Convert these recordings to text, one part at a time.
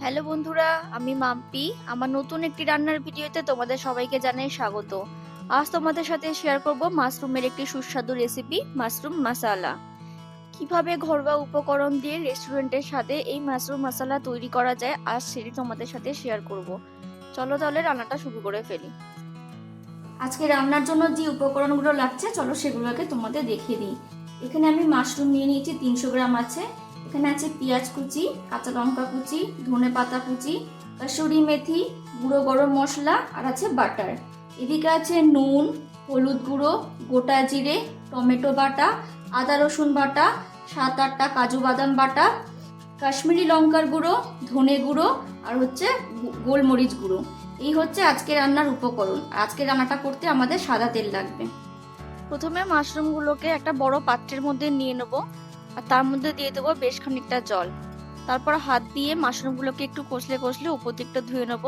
Hello বন্ধুরা, আমি মাম্পি। আমার নতুন একটি রান্নার ভিডিওতে তোমাদের সবাইকে জানাই স্বাগত। আজ তোমাদের সাথে শেয়ার করব মাশরুমের একটি সুস্বাদু রেসিপি, মাশরুম মশালা। কিভাবে ঘরোয়া উপকরণ দিয়ে রেস্টুরেন্টের স্বাদে এই মাশরুম মশালা তৈরি করা যায়, আজ সেটি তোমাদের সাথে শেয়ার করব। চলো তাহলে রান্নাটা শুরু করে ফেলি। আজকে রান্নার জন্য যে উপকরণগুলো লাগছে চলো সেগুলোকে তোমাদের দেখিয়ে দিই। এখানে আমি মাশরুম নিয়ে নিয়েছি 300 গ্রাম আছে। এখানে আছে পেঁয়াজ কুচি, কাঁচা লঙ্কা কুচি, ধনে পাতা কুচি, কসুরি মেথি, গুঁড়ো গরম মশলা আর আছে বাটার। এদিকে আছে নুন, হলুদ গুঁড়ো, গোটা জিরে, টমেটো বাটা, আদা রসুন বাটা, 7-8টা কাজু বাদাম বাটা, কাশ্মীরি লঙ্কার গুঁড়ো, ধনে গুঁড়ো আর হচ্ছে গোলমরিচ গুঁড়ো। এই হচ্ছে আজকে রান্নার উপকরণ। আজকে রান্নাটা করতে আমাদের সাদা তেল লাগবে। প্রথমে মাশরুমগুলোকে একটা বড় পাত্রের মধ্যে নিয়ে নেব আর তার মধ্যে দিয়ে দেবো বেশ খানিকটা জল। তারপর হাত দিয়ে মাশরুমগুলোকে একটু কষলে কষলে উপর দিকটা ধুয়ে নেব।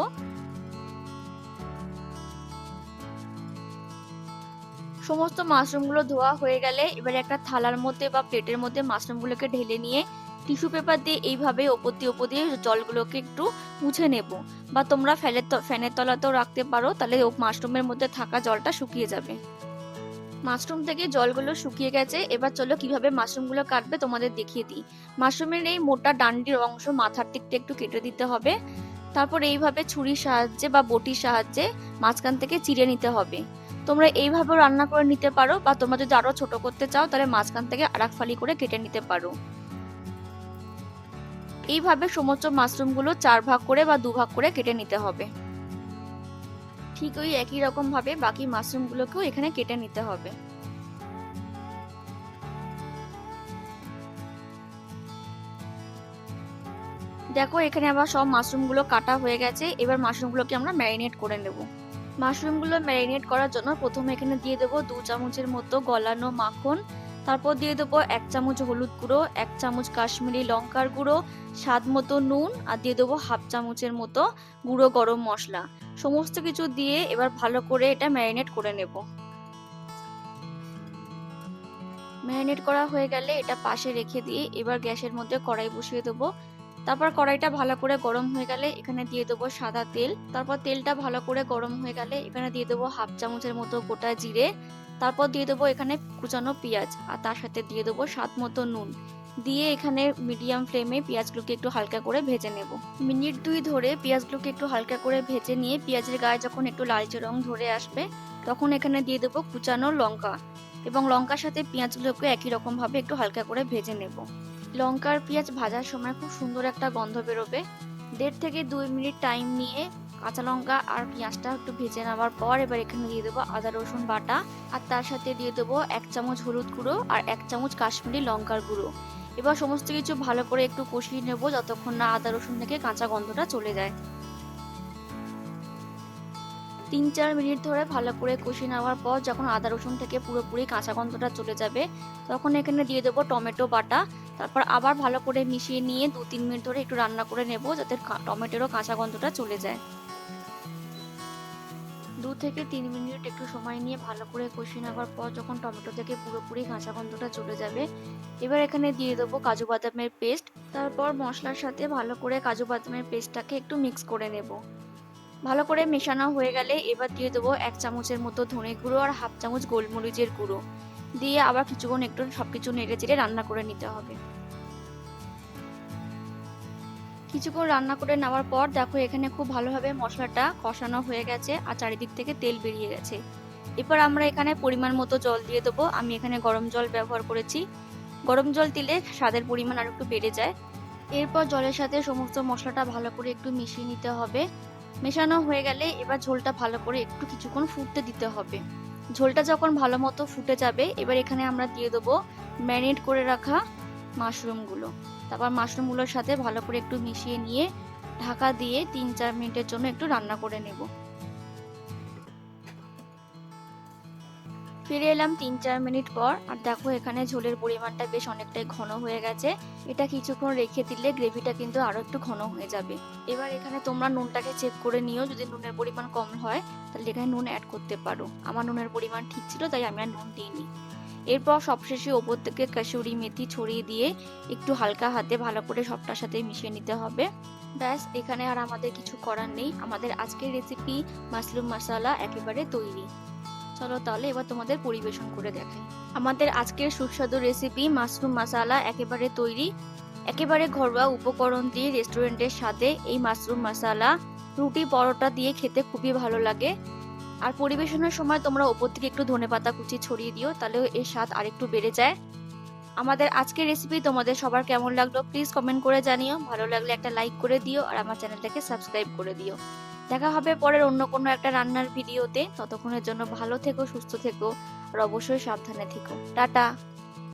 সমস্ত মাশরুমগুলো ধোয়া হয়ে গেলে এবার একটা থালার মধ্যে বা প্লেটের মধ্যে মাশরুমগুলোকে ঢেলে নিয়ে টিস্যু পেপার দিয়ে এইভাবে ওপর দিয়ে জলগুলোকে একটু মুছে নেব। বা তোমরা ফ্যানের তলাতেও রাখতে পারো, তাহলে মাশরুমের মধ্যে থাকা জলটা শুকিয়ে যাবে। মাশরুম থেকে জলগুলো শুকিয়ে গেছে। এবার চলো কিভাবে মাশরুমগুলো কাটবে তোমাদের দেখিয়ে দিই। মাশরুমের এই মোটা ডান্ডির অংশ মাথার দিকটা একটু কেটে দিতে হবে। তারপর এইভাবে ছুরির সাহায্যে বা বটির সাহায্যে মাঝখান থেকে চিড়ে নিতে হবে। তোমরা এইভাবেও রান্না করে নিতে পারো, বা তোমরা যদি আরো ছোট করতে চাও তাহলে মাঝখান থেকে আরেক ফালি করে কেটে নিতে পারো। এইভাবে সমস্ত মাশরুমগুলো 4 ভাগ করে বা 2 ভাগ করে কেটে নিতে হবে। ঠিক ওই একই রকম ভাবে বাকি মাশরুমগুলোকেও এখানে কেটে নিতে হবে। দেখো এখানে আবার সব মাশরুমগুলো কাটা হয়ে গেছে। এবার মাশরুমগুলোকে আমরা ম্যারিনেট করে নেব। মাশরুমগুলো ম্যারিনেট করার জন্য প্রথমে এখানে দিয়ে দেবো 2 চামচের মতো গলানো মাখন। তারপর দিয়ে দেবো 1 চামচ হলুদ গুঁড়ো, 1 চামচ কাশ্মীরি লঙ্কার গুঁড়ো, স্বাদ মতো নুন আর দিয়ে দেবো 1/2 চামচের মতো গুঁড়ো গরম মশলা। সমস্ত কিছু দিয়ে এবার ভালো করে এটা ম্যারিনেট করে নেব। ম্যারিনেট করা হয়ে গেলে এটা পাশে রেখে দিয়ে এবার গ্যাসের মধ্যে কড়াই বসিয়ে দেবো। তারপর কড়াইটা ভালো করে গরম হয়ে গেলে এখানে দিয়ে দেবো সাদা তেল। তারপর তেলটা ভালো করে গরম হয়ে গেলে এখানে দিয়ে দেবো 1/2 চামচের মতো গোটা জিরে। তারপর দিয়ে দেবো এখানে কুচানো পেঁয়াজ আর তার সাথে দিয়ে দেবো স্বাদ মতো নুন। দিয়ে এখানে মিডিয়াম ফ্লেমে পেঁয়াজগুলোকে একটু হালকা করে ভেজে নেব। মিনিট 2 ধরে পেঁয়াজগুলোকে একটু হালকা করে ভেজে নিয়ে পেঁয়াজের গায়ে যখন একটু লালচে রং ধরে আসবে তখন এখানে দিয়ে দেবো কুচানো লঙ্কা এবং লঙ্কার সাথে পেঁয়াজগুলোকে একই রকম ভাবে একটু হালকা করে ভেজে নেব। লঙ্কার পেঁয়াজ ভাজার সময় খুব সুন্দর একটা গন্ধ বেরোবে। 1.5 থেকে 2 মিনিট টাইম নিয়ে কাঁচা লঙ্কা আর পেঁয়াজটা একটু ভেজে নেওয়ার পর এবার এখানে দিয়ে দেবো আদা রসুন বাটা আর তার সাথে দিয়ে দেবো 1 চামচ হলুদ গুঁড়ো আর 1 চামচ কাশ্মীরি লঙ্কার গুঁড়ো। এবার সমস্ত কিছু ভালো করে একটু কষিয়ে নেব যতক্ষণ না আদা রসুন থেকে কাঁচা গন্ধটা চলে যায়। 3-4 মিনিট ধরে ভালো করে কষিয়ে নেওয়ার পর যখন আদা রসুন থেকে পুরোপুরি কাঁচা গন্ধটা চলে যাবে তখন এখানে দিয়ে দেবো টমেটো বাটা। তারপর আবার ভালো করে মিশিয়ে নিয়ে 2-3 মিনিট ধরে একটু রান্না করে নেব যাতে টমেটোরও কাঁচা গন্ধটা চলে যায়। 2 থেকে 3 মিনিট একটু সময় নিয়ে ভালো করে কষিয়ে নেওয়ার পর যখন টমেটো থেকে পুরোপুরি কাঁচা গন্ধটা চলে যাবে এবার এখানে দিয়ে দেবো কাজু বাদামের পেস্ট। তারপর মশলার সাথে ভালো করে কাজু বাদামের পেস্টটাকে একটু মিক্স করে নেব। ভালো করে মেশানো হয়ে গেলে এবার দিয়ে দেবো 1 চামচের মতো ধনে গুঁড়ো আর 1/2 চামচ গোলমরিচের গুঁড়ো। দিয়ে আবার কিছুক্ষণ একটু সবকিছু নেড়ে চেড়ে রান্না করে নিতে হবে। কিছুক্ষণ রান্না করে নেওয়ার পর দেখো এখানে খুব ভালোভাবে মশলাটা কষানো হয়ে গেছে আর চারিদিক থেকে তেল বেরিয়ে গেছে। এবার আমরা এখানে পরিমাণ মতো জল দিয়ে দেবো। আমি এখানে গরম জল ব্যবহার করেছি। গরম জল দিলে স্বাদের পরিমাণ আর একটু বেড়ে যায়। এরপর জলের সাথে সমস্ত মশলাটা ভালো করে একটু মিশিয়ে নিতে হবে। মেশানো হয়ে গেলে এবার ঝোলটা ভালো করে একটু কিছুক্ষণ ফুটতে দিতে হবে। ঝোলটা যখন ভালো মতো ফুটে যাবে এবার এখানে আমরা দিয়ে দেবো ম্যারিনেট করে রাখা মাশরুমগুলো। তারপর মাশরুমগুলোর সাথে ভালো করে একটু মিশিয়ে নিয়ে ঢাকা দিয়ে 3-4 মিনিটের জন্য একটু রান্না করে নেব। ফিরে এলাম 3-4 মিনিট পর আর দেখো এখানে ঝোলের পরিমাণটা বেশ অনেকটাই ঘন হয়ে গেছে। এটা কিছুক্ষণ রেখে দিলে গ্রেভিটা কিন্তু আরো একটু ঘন হয়ে যাবে। এবার এখানে তোমরা নুনটাকে চেক করে নিও, যদি নুনের পরিমাণ কম হয় তাহলে এখানে নুন অ্যাড করতে পারো। আমার নুনের পরিমাণ ঠিক ছিল তাই আমি আর নুন দিইনি। এরপর সবশেষে ওপর থেকে কসুরি মেথি ছড়িয়ে দিয়ে একটু হালকা হাতে ভালো করে সবটার সাথে মিশিয়ে নিতে হবে। ব্যাস, এখানে আর আমাদের কিছু করার নেই। আমাদের আজকের রেসিপি মাশরুম মাসালা একেবারে তৈরি। চলো তাহলে এবার তোমাদের পরিবেশন করে দেখাই। আমাদের আজকের সুস্বাদু রেসিপি মাশরুম মাসালা একেবারে তৈরি। একেবারে ঘরোয়া উপকরণ দিয়ে রেস্টুরেন্টের স্বাদে এই মাশরুম মাসালা রুটি পরোটা দিয়ে খেতে খুবই ভালো লাগে। আর পরিবেশনের সময় তোমরা ওপর থেকে একটু ধনেপাতা কুচি ছড়িয়ে দিও, তাহলে এর স্বাদ আরেকটু বেড়ে যায়। আমাদের আজকের রেসিপি তোমাদের সবার কেমন লাগলো প্লিজ কমেন্ট করে জানিও। ভালো লাগলে একটা লাইক করে দিও আর আমার চ্যানেলটাকে সাবস্ক্রাইব করে দিও। দেখা হবে পরের অন্য কোনো একটা রান্নার ভিডিওতে। ততক্ষণের জন্য ভালো থেকো, সুস্থ থেকো আর অবশ্যই সাবধানে থেকো। টাটা।